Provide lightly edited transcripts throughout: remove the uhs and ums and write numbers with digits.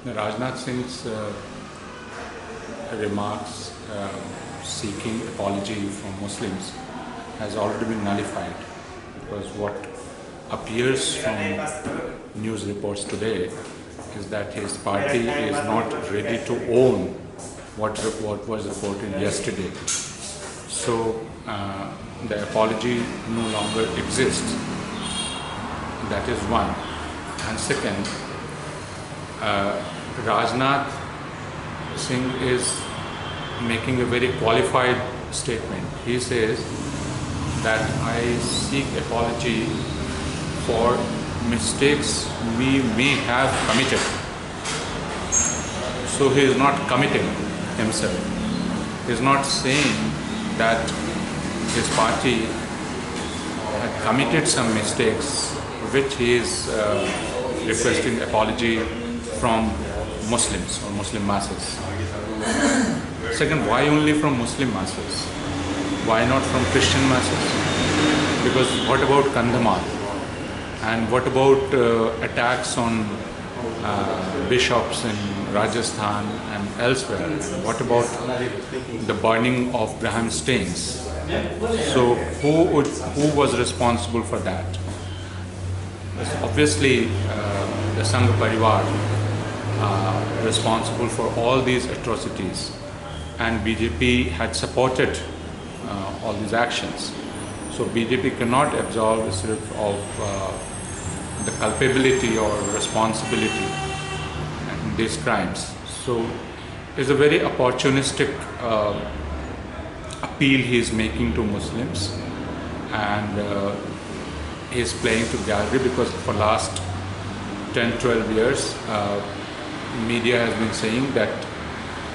Rajnath Singh's remarks seeking apology from Muslims has already been nullified, because what appears from news reports today is that his party is not ready to own what was reported yesterday. So the apology no longer exists. That is one. And second, Rajnath Singh is making a very qualified statement. He says that I seek apology for mistakes we may have committed. So he is not committing himself. He is not saying that his party had committed some mistakes which he is requesting apology from Muslims or Muslim masses. Second, why only from Muslim masses? Why not from Christian masses? Because what about Kandhamal? And what about attacks on bishops in Rajasthan and elsewhere? What about the burning of Graham stains? So who was responsible for that? Obviously, the Sangh Parivar responsible for all these atrocities, and BJP had supported all these actions. So BJP cannot absolve itself of the culpability or responsibility in these crimes. So it's a very opportunistic appeal he is making to Muslims, and he is playing to gallery, because for last 10-12 years media has been saying that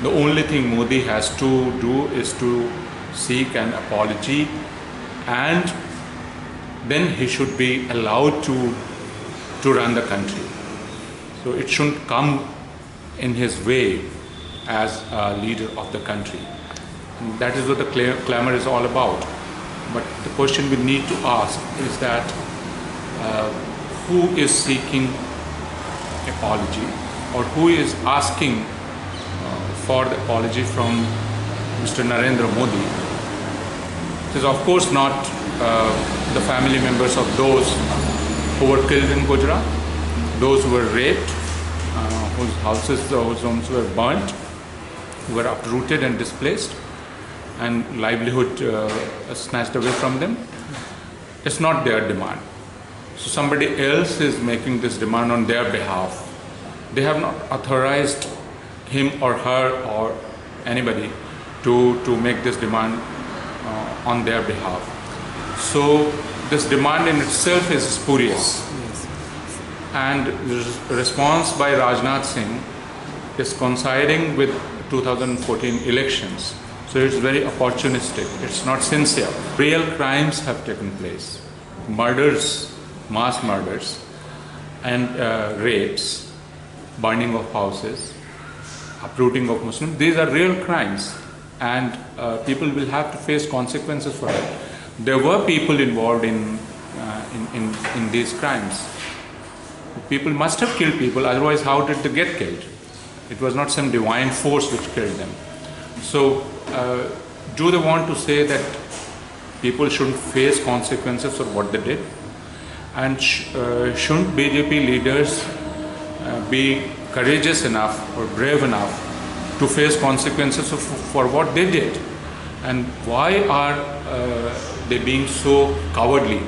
the only thing Modi has to do is to seek an apology, and then he should be allowed to run the country. So it shouldn't come in his way as a leader of the country. And that is what the clamor is all about. But the question we need to ask is that who is seeking apology, or who is asking for the apology from Mr. Narendra Modi? It is of course not the family members of those who were killed in Gujarat, those who were raped, whose houses, whose homes were burnt, who were uprooted and displaced, and livelihood snatched away from them. It's not their demand. So somebody else is making this demand on their behalf. They have not authorized him or her or anybody to make this demand on their behalf. So this demand in itself is spurious. And the response by Rajnath Singh is coinciding with 2014 elections. So it's very opportunistic. It's not sincere. Real crimes have taken place. Murders, mass murders, and rapes, burning of houses, uprooting of Muslims. These are real crimes, and people will have to face consequences for it. There were people involved in these crimes. People must have killed people, otherwise how did they get killed? It was not some divine force which killed them. So do they want to say that people shouldn't face consequences for what they did? And shouldn't BJP leaders be courageous enough or brave enough to face consequences for what they did? And why are they being so cowardly?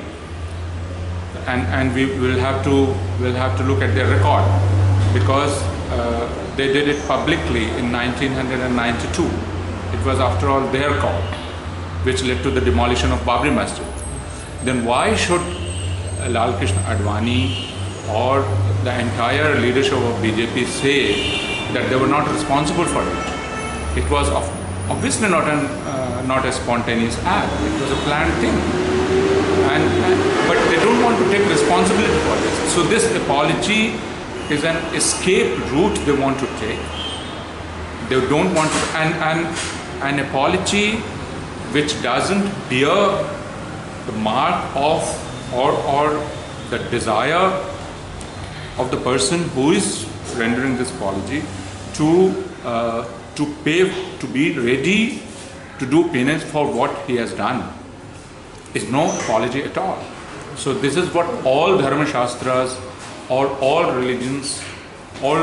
And we'll have to look at their record, because they did it publicly in 1992. It was, after all, their call which led to the demolition of Babri Masjid. Then why should Lal Krishna Advani or the entire leadership of BJP say that they were not responsible for it? It was obviously not a spontaneous act. It was a planned thing. But they don't want to take responsibility for this. So this apology is an escape route they want to take. They don't want to, and an apology which doesn't bear the mark of or the desire of the person who is rendering this apology to be ready to do penance for what he has done is no apology at all. So this is what all Dharma Shastras or all religions, all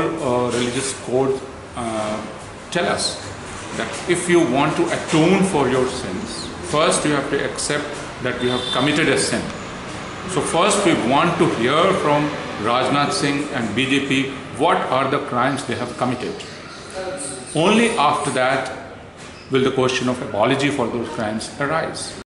religious codes tell us, that if you want to atone for your sins, first you have to accept that you have committed a sin. So first we want to hear from Rajnath Singh and BJP what are the crimes they have committed. Only after that will the question of apology for those crimes arise.